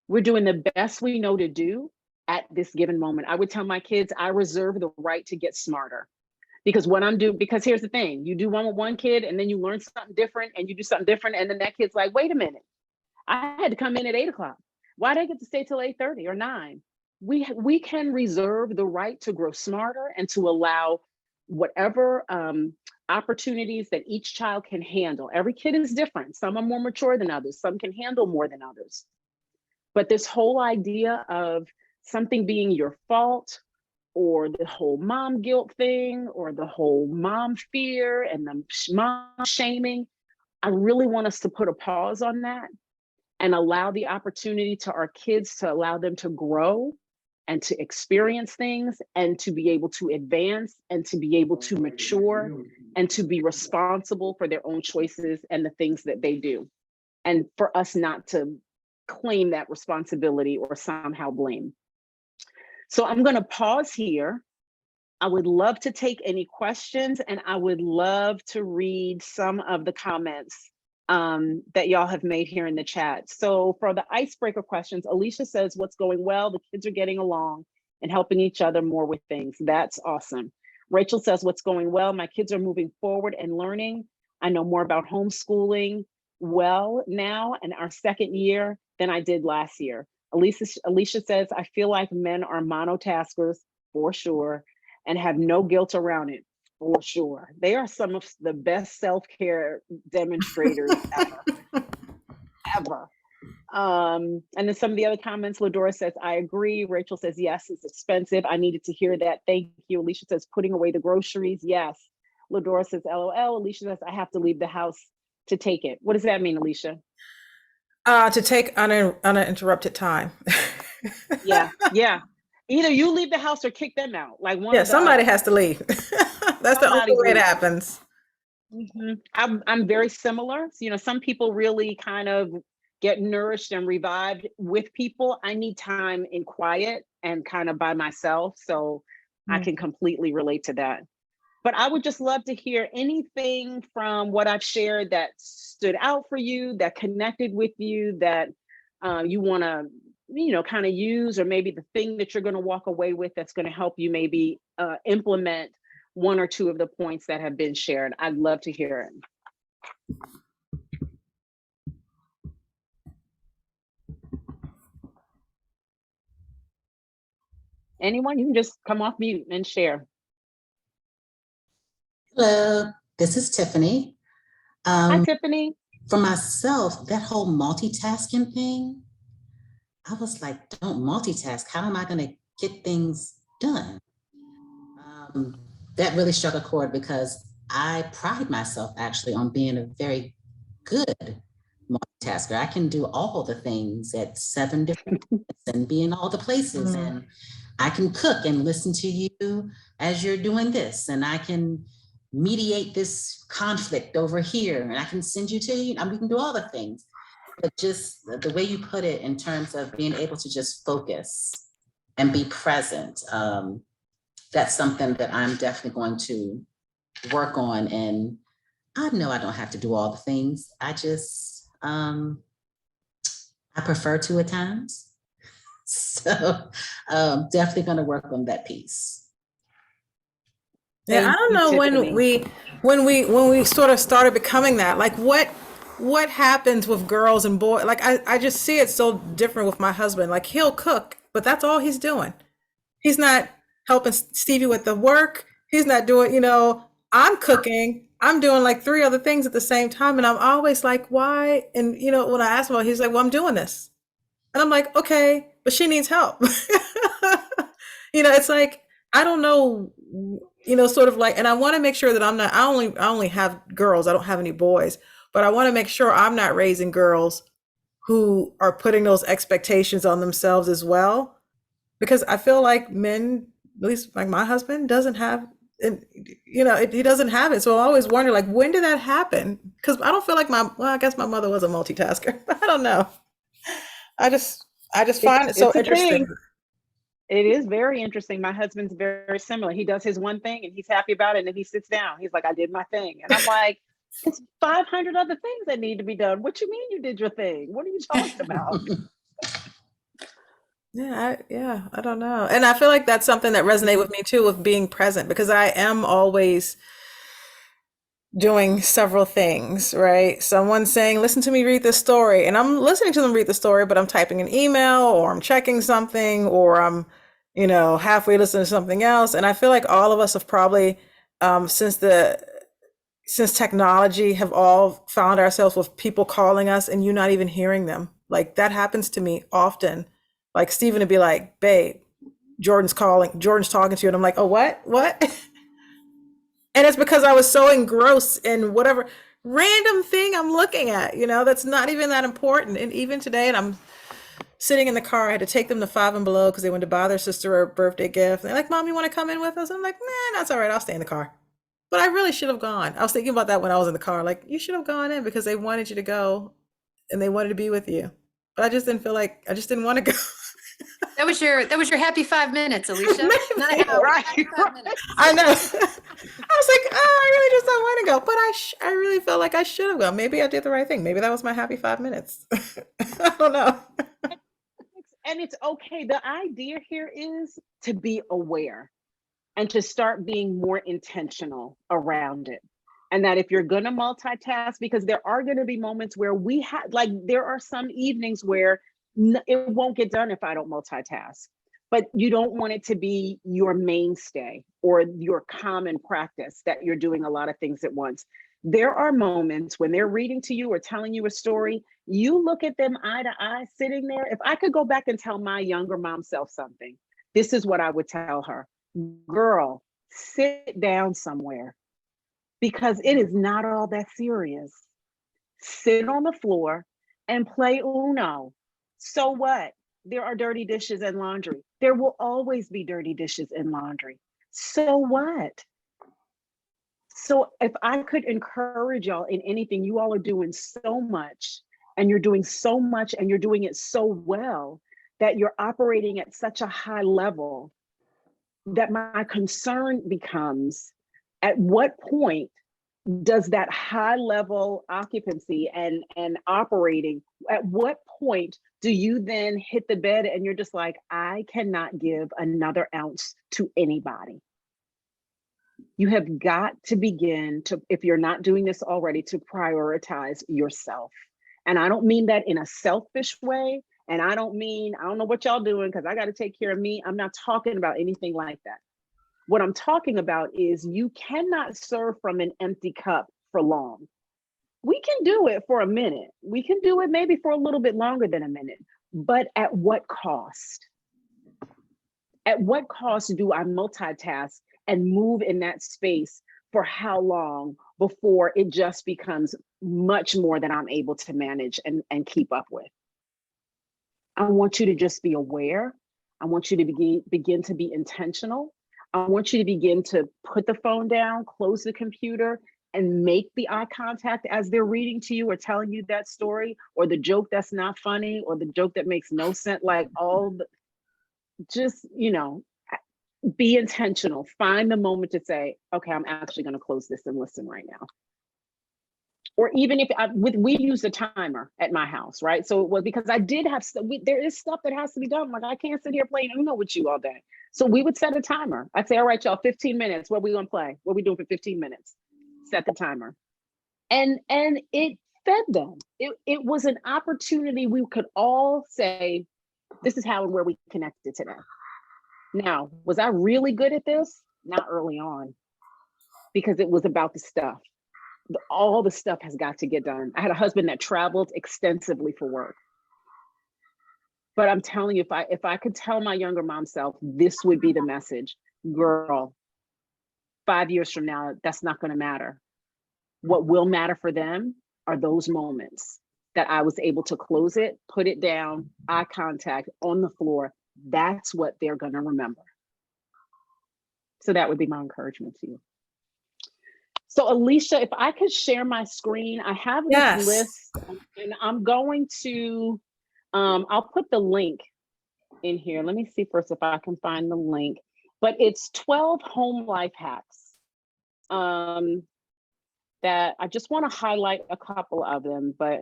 Speaker 2: We're doing the best we know to do at this given moment. I would tell my kids, I reserve the right to get smarter. Because what I'm doing, because here's the thing, you do one with one kid and then you learn something different and you do something different. And then that kid's like, wait a minute, I had to come in at 8 o'clock. Why did I get to stay till 8:30 or 9? We can reserve the right to grow smarter and to allow whatever opportunities that each child can handle. Every kid is different. Some are more mature than others. Some can handle more than others. But this whole idea of something being your fault, or the whole mom guilt thing, or the whole mom fear and the mom shaming, I really want us to put a pause on that and allow the opportunity to our kids, to allow them to grow and to experience things and to be able to advance and to be able to mature and to be responsible for their own choices and the things that they do. And for us not to claim that responsibility or somehow blame. So I'm going to pause here. I would love to take any questions, and I would love to read some of the comments that y'all have made here in the chat. So for the icebreaker questions, Alicia says, what's going well? The kids are getting along and helping each other more with things. That's awesome. Rachel says, what's going well? My kids are moving forward and learning. I know more about homeschooling well now in our second year than I did last year. Alicia says, I feel like men are monotaskers for sure and have no guilt around it. For sure. They are some of the best self-care demonstrators ever. And then some of the other comments, Ladora says, I agree. Rachel says, yes, it's expensive. I needed to hear that. Thank you. Alicia says, putting away the groceries. Yes. Ladora says, LOL. Alicia says, I have to leave the house to take it. What does that mean, Alicia?
Speaker 1: To take uninterrupted time.
Speaker 2: Yeah. Either you leave the house or kick them out. Like one.
Speaker 1: Yeah, somebody has to leave. That's the only way it happens.
Speaker 2: Mm-hmm. I'm very similar. You know, some people really kind of get nourished and revived with people. I need time in quiet and kind of by myself. So I can completely relate to that. But I would just love to hear anything from what I've shared that stood out for you, that connected with you, that you want to, kind of use, or maybe the thing that you're going to walk away with that's going to help you maybe implement one or two of the points that have been shared. I'd love to hear it. Anyone, you can just come off mute and share.
Speaker 3: Hello, this is Tiffany.
Speaker 2: Hi, Tiffany.
Speaker 3: For myself, that whole multitasking thing, I was like, don't multitask. How am I going to get things done? That really struck a chord because I pride myself actually on being a very good multitasker. I can do all the things at 7 different and be in all the places. And I can cook and listen to you as you're doing this. And I can mediate this conflict over here. And I can send you to, we can do all the things. But just the way you put it in terms of being able to just focus and be present, that's something that I'm definitely going to work on. And I know I don't have to do all the things. I just, I prefer to at times. So definitely going to work on that piece.
Speaker 1: Yeah, I don't know when we sort of started becoming that, like what happens with girls and boys. Like I just see it so different with my husband. Like he'll cook, but that's all he's doing. He's not helping Stevie with the work. He's not doing, I'm cooking. I'm doing like 3 other things at the same time. And I'm always like, why? And, when I ask him about it, he's like, well, I'm doing this. And I'm like, okay, but she needs help. It's like, I don't know, sort of like, and I want to make sure that I only have girls. I don't have any boys, but I want to make sure I'm not raising girls who are putting those expectations on themselves as well. Because I feel like men, at least like my husband, doesn't have, he doesn't have it. So I always wonder, like, when did that happen? Because I don't feel like I guess my mother was a multitasker. I don't know. I just find it so interesting.
Speaker 2: It is very interesting. My husband's very similar. He does his one thing and he's happy about it. And then he sits down. He's like, I did my thing. And I'm like, it's 500 other things that need to be done. What you mean you did your thing? What are you talking about?
Speaker 1: I don't know. And I feel like that's something that resonates with me too, with being present, because I am always doing several things, right? Someone's saying, listen to me read this story, and I'm listening to them read the story, but I'm typing an email or I'm checking something or I'm, halfway listening to something else. And I feel like all of us have probably, since technology, have all found ourselves with people calling us and you not even hearing them. Like that happens to me often. Like Stephen would be like, babe, Jordan's talking to you. And I'm like, oh, what? And it's because I was so engrossed in whatever random thing I'm looking at, that's not even that important. And even today, and I'm sitting in the car, I had to take them to Five and Below because they went to buy their sister a birthday gift. And they're like, Mom, you want to come in with us? I'm like, nah, that's all right. I'll stay in the car. But I really should have gone. I was thinking about that when I was in the car. Like, you should have gone in because they wanted you to go and they wanted to be with you. But I just didn't feel like, I just didn't want to go.
Speaker 4: That was your happy 5 minutes, Alicia. Not an hour,
Speaker 2: Right,
Speaker 4: happy 5 minutes.
Speaker 1: I know. I was like, oh, I really just don't want to go. But I really felt like I should have gone. Maybe I did the right thing. Maybe that was my happy 5 minutes. I don't know.
Speaker 2: and it's okay. The idea here is to be aware and to start being more intentional around it. And that if you're going to multitask, because there are going to be moments where there are some evenings where it won't get done if I don't multitask, but you don't want it to be your mainstay or your common practice that you're doing a lot of things at once. There are moments when they're reading to you or telling you a story, you look at them eye to eye sitting there. If I could go back and tell my younger mom self something, this is what I would tell her. Girl, sit down somewhere because it is not all that serious. Sit on the floor and play Uno. So what? There are dirty dishes and laundry. There will always be dirty dishes and laundry. So what? So if I could encourage y'all in anything, you all are doing so much and you're doing so much and you're doing it so well that you're operating at such a high level that my concern becomes, at what point does that high level occupancy and operating, at what point do you then hit the bed and you're just like, I cannot give another ounce to anybody? You have got to begin to, if you're not doing this already, to prioritize yourself. And I don't mean that in a selfish way. And I don't know what y'all doing because I got to take care of me. I'm not talking about anything like that. What I'm talking about is you cannot serve from an empty cup for long. We can do it for a minute. We can do it maybe for a little bit longer than a minute, but at what cost? At what cost do I multitask and move in that space for how long before it just becomes much more than I'm able to manage and keep up with? I want you to just be aware. I want you to begin to be intentional. I want you to begin to put the phone down, close the computer, and make the eye contact as they're reading to you or telling you that story or the joke that's not funny or the joke that makes no sense. Just, be intentional. Find the moment to say, okay, I'm actually going to close this and listen right now. Or even if we use a timer at my house, right? So it was because I did have, there is stuff that has to be done. Like I can't sit here playing Uno with you all day. So we would set a timer. I'd say, all right, y'all, 15 minutes. What are we going to play? What are we doing for 15 minutes? Set the timer. And it fed them. It was an opportunity we could all say, this is how and where we connected today. Now, was I really good at this? Not early on, because it was about the stuff. All the stuff has got to get done. I had a husband that traveled extensively for work. But I'm telling you, if I could tell my younger mom self, this would be the message. Girl, 5 years from now, that's not going to matter. What will matter for them are those moments that I was able to close it, put it down, eye contact on the floor. That's what they're going to remember. So that would be my encouragement to you. So Alicia, if I could share my screen, I have this list and I'm going to, I'll put the link in here. Let me see first if I can find the link, but it's 12 home life hacks that I just want to highlight a couple of them, but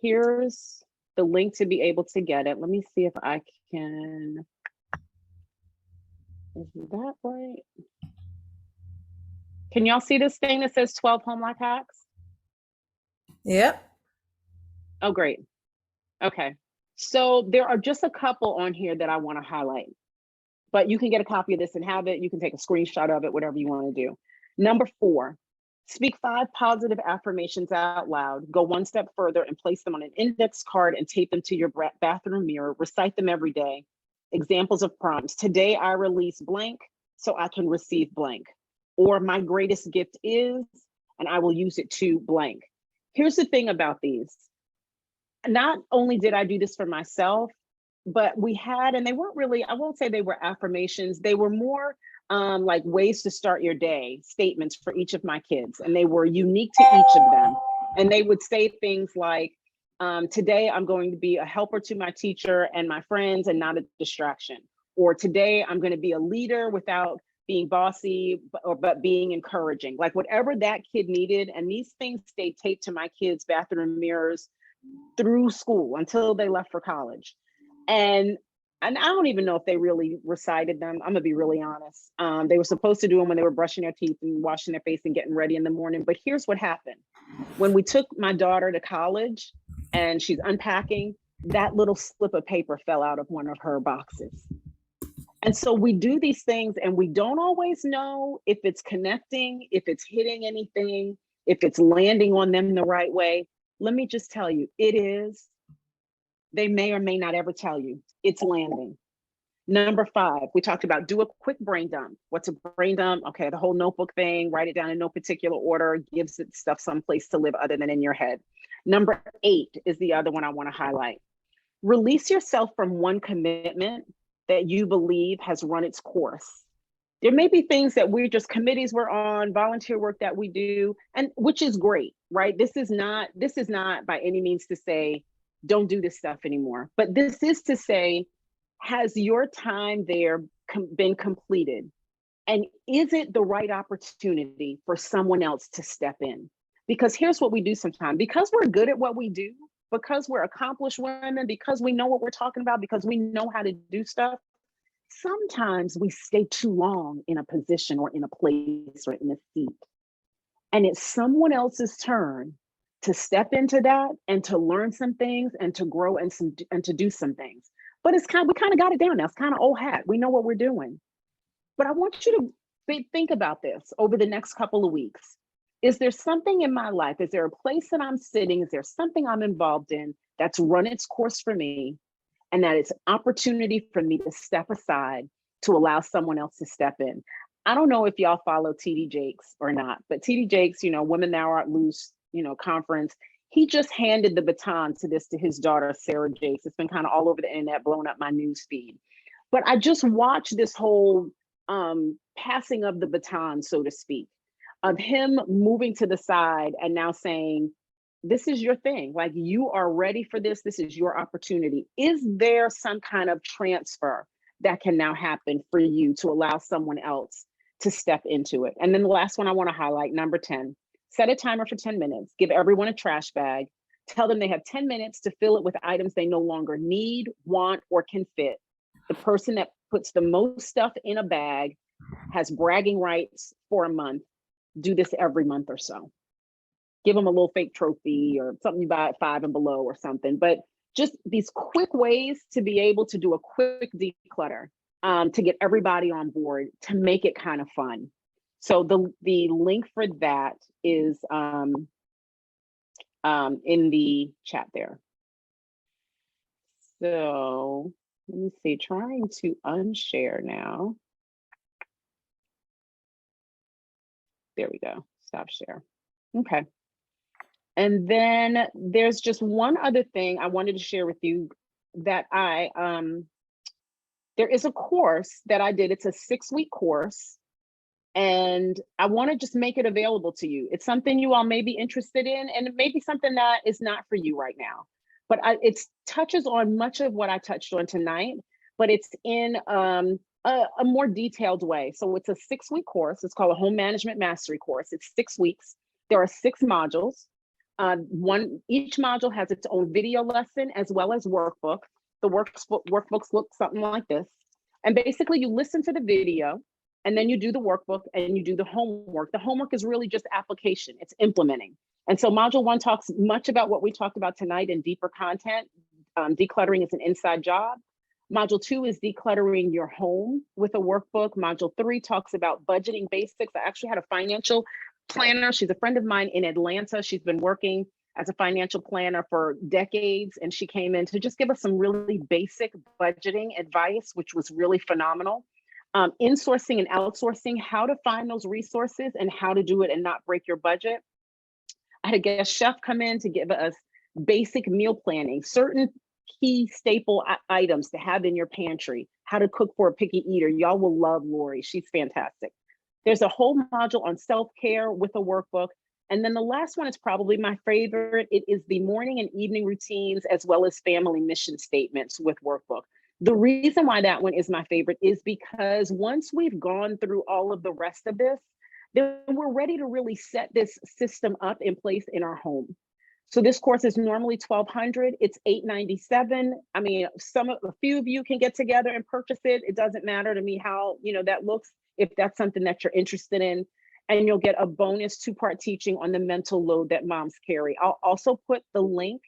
Speaker 2: here's the link to be able to get it. Let me see if I can, is that right? Can y'all see this thing that says 12 home life hacks?
Speaker 1: Yep.
Speaker 2: Oh, great. Okay. So there are just a couple on here that I want to highlight, but you can get a copy of this and have it. You can take a screenshot of it, whatever you want to do. Number 4, speak 5 positive affirmations out loud. Go one step further and place them on an index card and tape them to your bathroom mirror. Recite them every day. Examples of prompts. Today I release blank so I can receive blank. Or my greatest gift is, and I will use it to blank. Here's the thing about these. Not only did I do this for myself, but we had, and they weren't really, I won't say they were affirmations. They were more like ways to start your day, statements for each of my kids. And they were unique to each of them. And they would say things like, today I'm going to be a helper to my teacher and my friends and not a distraction. Or today I'm going to be a leader without being bossy, but being encouraging. Like whatever that kid needed. And these things stayed taped to my kids' bathroom mirrors through school until they left for college. And I don't even know if they really recited them. I'm gonna be really honest. They were supposed to do them when they were brushing their teeth and washing their face and getting ready in the morning. But here's what happened. When we took my daughter to college and she's unpacking, that little slip of paper fell out of one of her boxes. And so we do these things and we don't always know if it's connecting, if it's hitting anything, if it's landing on them the right way. Let me just tell you, it is. They may or may not ever tell you it's landing. Number 5, we talked about do a quick brain dump. What's a brain dump? Okay, the whole notebook thing, write it down in no particular order, gives it stuff someplace to live other than in your head. Number 8 is the other one I want to highlight. Release yourself from one commitment that you believe has run its course. There may be things that we're just committees we're on, volunteer work that we do, and which is great, right? This is not by any means to say, don't do this stuff anymore. But this is to say, has your time there been completed? And is it the right opportunity for someone else to step in? Because here's what we do sometimes. Because we're good at what we do, because we're accomplished women, because we know what we're talking about, because we know how to do stuff, sometimes we stay too long in a position or in a place or in a seat. And it's someone else's turn to step into that and to learn some things and to grow and to do some things. But we kind of got it down now. It's kind of old hat. We know what we're doing. But I want you to think about this over the next couple of weeks. Is there something in my life? Is there a place that I'm sitting? Is there something I'm involved in that's run its course for me? And that it's an opportunity for me to step aside to allow someone else to step in. I don't know if y'all follow TD Jakes or not, but TD Jakes, Women Now Art Loose, conference, he just handed the baton to his daughter, Sarah Jakes. It's been kind of all over the internet, blowing up my news feed. But I just watched this whole passing of the baton, so to speak, of him moving to the side and now saying, this is your thing. Like, you are ready for this. This is your opportunity. Is there some kind of transfer that can now happen for you to allow someone else to step into it? And then the last one I want to highlight, number 10, set a timer for 10 minutes. Give everyone a trash bag. Tell them they have 10 minutes to fill it with items they no longer need, want, or can fit. The person that puts the most stuff in a bag has bragging rights for a month. Do this every month or so. Give them a little fake trophy or something you buy at 5 and below or something. But just these quick ways to be able to do a quick declutter to get everybody on board, to make it kind of fun. So the link for that is in the chat there. So let me see, trying to unshare now. There we go, stop share. Okay. And then there's just one other thing I wanted to share with you that there is a course that I did. It's a 6-week course. And I want to just make it available to you. It's something you all may be interested in, and it may be something that is not for you right now. But it touches on much of what I touched on tonight, but it's in a more detailed way. So it's a 6-week course. It's called a Home Management Mastery course. It's 6 weeks. There are 6 modules. Each module has its own video lesson as well as workbook. the workbooks look something like this. And basically you listen to the video and then you do the workbook and you do the homework. The homework is really just application, it's implementing. And so module 1 talks much about what we talked about tonight in deeper content. Decluttering is an inside job. Module 2 is decluttering your home with a workbook. Module 3 talks about budgeting basics. I actually had a financial planner. She's a friend of mine in Atlanta. She's been working as a financial planner for decades. And she came in to just give us some really basic budgeting advice, which was really phenomenal. Insourcing and outsourcing, how to find those resources and how to do it and not break your budget. I had a guest chef come in to give us basic meal planning, certain key staple items to have in your pantry, how to cook for a picky eater. Y'all will love Lori, she's fantastic. There's a whole module on self-care with a workbook. And then the last one is probably my favorite. It is the morning and evening routines as well as family mission statements with workbook. The reason why that one is my favorite is because once we've gone through all of the rest of this, then we're ready to really set this system up in place in our home. So this course is normally $1,200. It's $897. I mean, a few of you can get together and purchase it. It doesn't matter to me how, that looks, if that's something that you're interested in. And you'll get a bonus 2-part teaching on the mental load that moms carry. I'll also put the link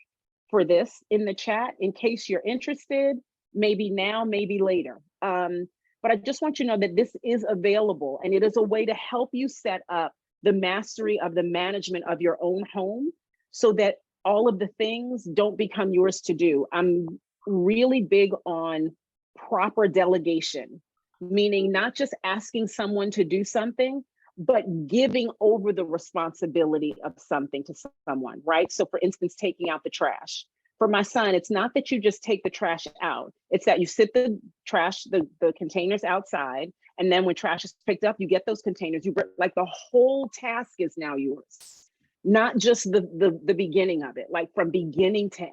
Speaker 2: for this in the chat in case you're interested, maybe now, maybe later. But I just want you to know that this is available and it is a way to help you set up the mastery of the management of your own home so that all of the things don't become yours to do. I'm really big on proper delegation, meaning not just asking someone to do something, but giving over the responsibility of something to someone, right? So for instance, taking out the trash. For my son, it's not that you just take the trash out. It's that you sit the trash, the containers outside, and then when trash is picked up, you get those containers. Like the whole task is now yours, not just the beginning of it, like from beginning to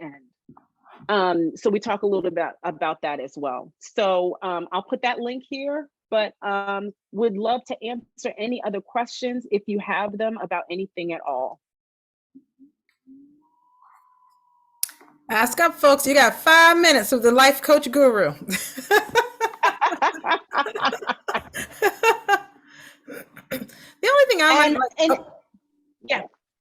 Speaker 2: end. So we talk a little bit about that as well. So I'll put that link here, but would love to answer any other questions if you have them about anything at all.
Speaker 1: Ask up, folks. You got 5 minutes with the life coach guru. The only thing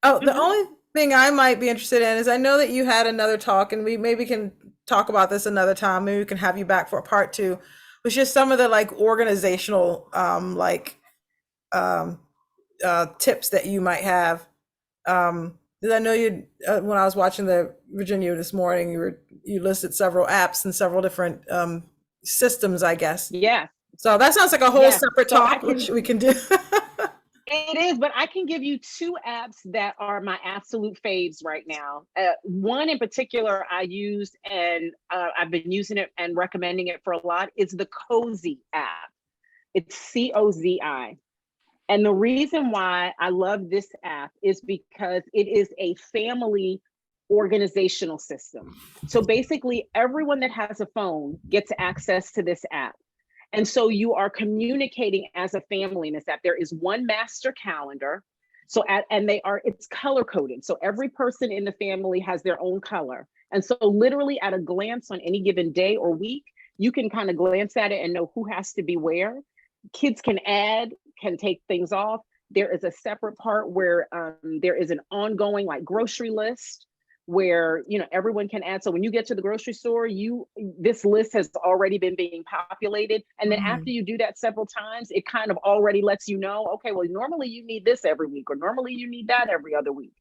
Speaker 1: the only thing I might be interested in is I know that you had another talk, and we maybe can talk about this another time. Maybe we can have you back for a part 2. Which just some of the organizational tips that you might have. Because I know you when I was watching the Virginia this morning, you listed several apps and several different systems, I guess.
Speaker 2: Yeah.
Speaker 1: So that sounds like a whole separate talk, which we can do.
Speaker 2: It is, but I can give you 2 apps that are my absolute faves right now. One in particular I use, and I've been using it and recommending it for a lot, is the Cozy app. It's COZI. And the reason why I love this app is because it is a family organizational system. So basically everyone that has a phone gets access to this app. And so you are communicating as a family in this app. There is one master calendar. So it's color coded. So every person in the family has their own color. And so literally at a glance on any given day or week, you can kind of glance at it and know who has to be where. Kids can add, can take things off. There is a separate part where there is an ongoing grocery list where everyone can add. So when you get to the grocery store, this list has already been being populated. And then after you do that several times, it kind of already lets you know, okay, well, normally you need this every week, or normally you need that every other week.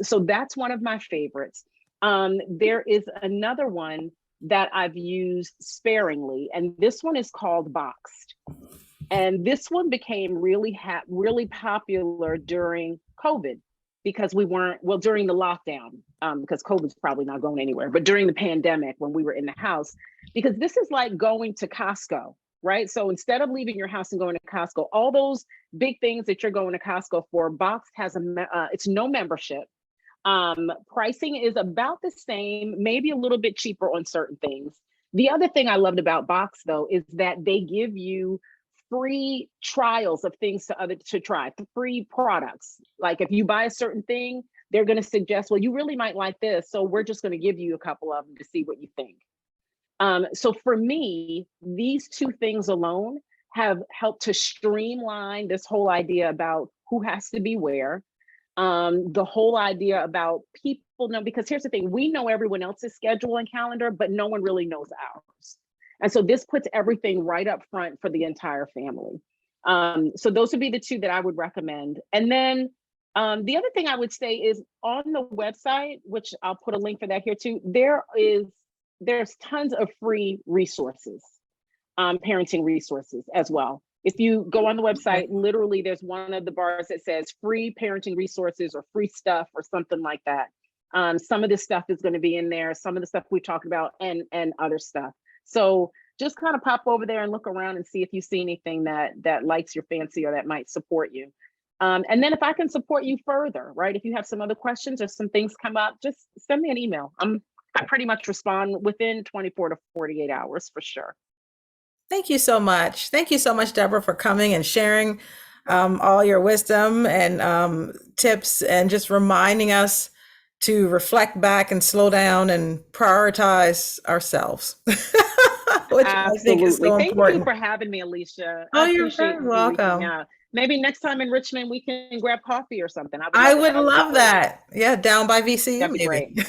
Speaker 2: So that's one of my favorites. There is another one that I've used sparingly, and this one is called Boxed. And this one became really popular during COVID because during the lockdown, because COVID's probably not going anywhere, but during the pandemic when we were in the house, because this is like going to Costco, right? So instead of leaving your house and going to Costco, all those big things that you're going to Costco for, Boxed has it's no membership. Pricing is about the same, maybe a little bit cheaper on certain things. The other thing I loved about Boxed though, is that they give you free trials of things to try, free products. Like if you buy a certain thing, they're going to suggest, well, you really might like this. So we're just going to give you a couple of them to see what you think. So for me, these two things alone have helped to streamline this whole idea about who has to be where. The whole idea about people know, because here's the thing, we know everyone else's schedule and calendar, but no one really knows ours. And so this puts everything right up front for the entire family. So those would be the two that I would recommend. And then the other thing I would say is on the website, which I'll put a link for that here too, there's tons of free resources, parenting resources as well. If you go on the website, literally there's one of the bars that says free parenting resources or free stuff or something like that. Some of this stuff is going to be in there, some of the stuff we talked about, and other stuff. So just kind of pop over there and look around and see if you see anything that likes your fancy or that might support you. And then if I can support you further, right? If you have some other questions or some things come up, just send me an email. I pretty much respond within 24 to 48 hours for sure.
Speaker 1: Thank you so much. Thank you so much, Deborah, for coming and sharing all your wisdom and tips, and just reminding us to reflect back and slow down and prioritize ourselves, which I think is so important.
Speaker 2: Thank you for having me, Alicia.
Speaker 1: Oh, you're very welcome.
Speaker 2: Maybe next time in Richmond, we can grab coffee or something.
Speaker 1: I would love that. Yeah, down by VCU.
Speaker 2: That'd be
Speaker 1: maybe.
Speaker 2: great.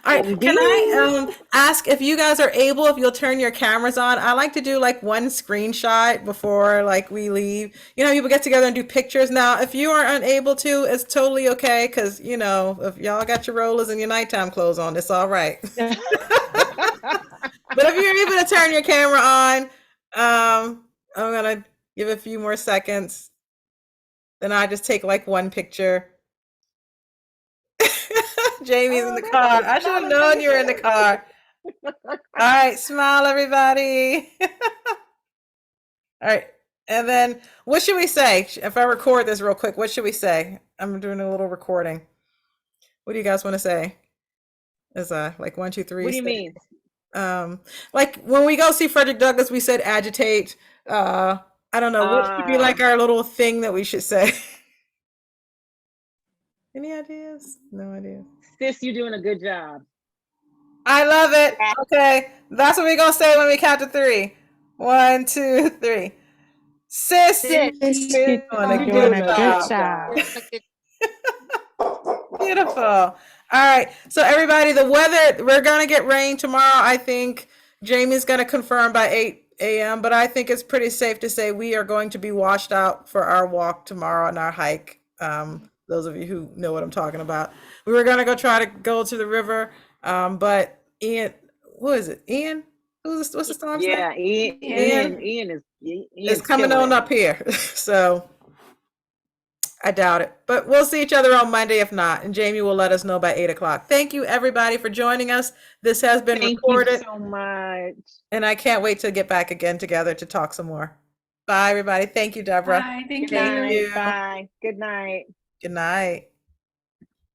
Speaker 1: All right. Can I ask if you guys are able, if you'll turn your cameras on? I like to do like one screenshot before like we leave. You know, people get together and do pictures. Now, if you are unable to, it's totally okay. Cause you know, if y'all got your rollers and your nighttime clothes on, it's all right. But if you're able to turn your camera on, I'm gonna give a few more seconds. Then I just take like one picture. Jamie's in the car. I should have known you were in the car. All right, smile, everybody. All right, and then what should we say? If I record this real quick, what should we say? I'm doing a little recording. What do you guys want to say? Is like 1, 2, 3.
Speaker 2: What do you mean?
Speaker 1: Like when we go see Frederick Douglass, we said agitate. I don't know. What should be like our little thing that we should say? Any ideas? No idea.
Speaker 2: Sis, you're doing a good job.
Speaker 1: I love it. Okay. That's what we're going to say when we count to 3. 1, 2, 3. Sis, you're doing a good job. Beautiful. All right. So everybody, the weather, we're going to get rain tomorrow. I think Jamie's going to confirm by 8 a.m. But I think it's pretty safe to say we are going to be washed out for our walk tomorrow and our hike. Those of you who know what I'm talking about. We were going to try to go to the river. But Ian, what is it? Ian? What's the storm's name?
Speaker 2: Yeah, Ian
Speaker 1: is coming on up here. So I doubt it. But we'll see each other on Monday if not. And Jamie will let us know by 8 o'clock. Thank you, everybody, for joining us. This has been recorded.
Speaker 2: Thank you so much.
Speaker 1: And I can't wait to get back again together to talk some more. Bye, everybody. Thank you, Deborah.
Speaker 4: Bye. Thank
Speaker 2: Good
Speaker 4: you.
Speaker 2: night. Bye. Good night.
Speaker 1: Good night.